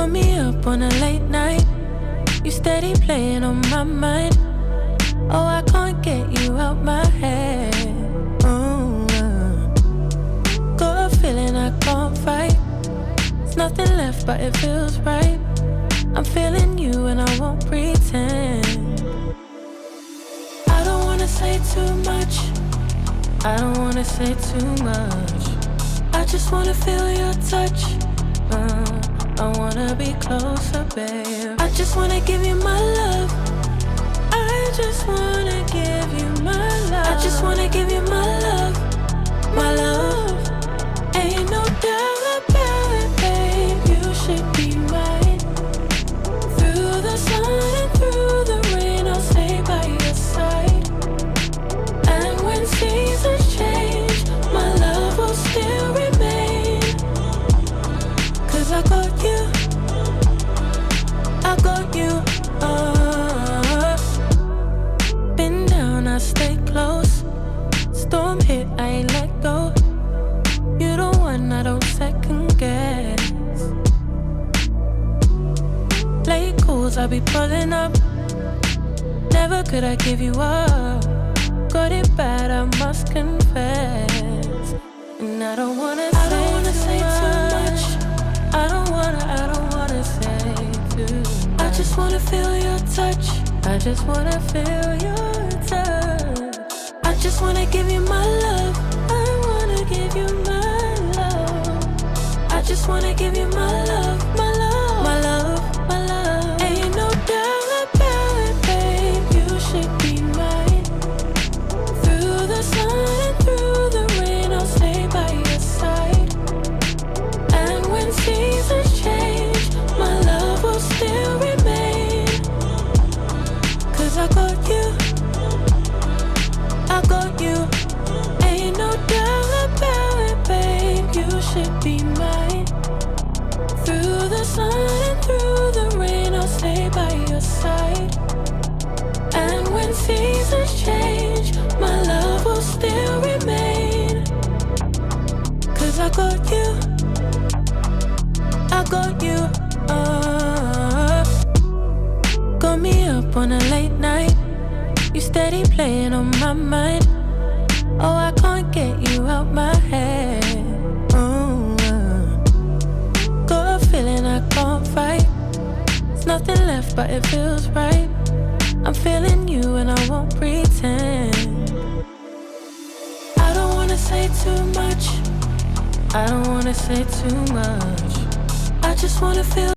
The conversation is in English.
Call me up on a late night. You steady playing on my mind. Oh, I can't get you out my head. Got a feeling I can't fight. There's nothing left but it feels right. I'm feeling you and I won't pretend. I don't wanna say too much. I don't wanna say too much. I just wanna feel your touch. I wanna be closer, babe. I just wanna give you my love. I just wanna give you my love. I just wanna give you my love. My love. Ain't no doubt about it, babe. You should be mine. Through the sun and through the rain, I'll stay by your side. And when seasons change, my love will still remain. 'Cause I got you, I got you. Been down, I stay close. Storm hit, I ain't let go. You the one I don't second guess. Late calls, I be pulling up. Never could I give you up. Got it bad, I must confess. And I don't wanna say too much. I don't wanna say too much. I just wanna feel your touch. I just wanna feel your touch. I just wanna give you my love. I wanna give you my love. I just wanna give you my love, my love, my love, my love. Ain't no doubt about it, babe. You should be mine. Through the sun and through the rain, I'll stay by your side. And when seasons change, my love will still remain. 'Cause I got you, I got you. Ain't no doubt about it, babe. You should be mine. Through the sun and through the rain, I'll stay by your side. And when seasons change, my love will still remain. 'Cause I got you, I got you. Got me up on a late night. You steady playing on my mind. Oh, I can't get you out my head. Got a feeling I can't fight. There's nothing left but it feels right. I'm feeling you and I won't pretend. I don't wanna say too much. I don't wanna say too much. I just wanna feel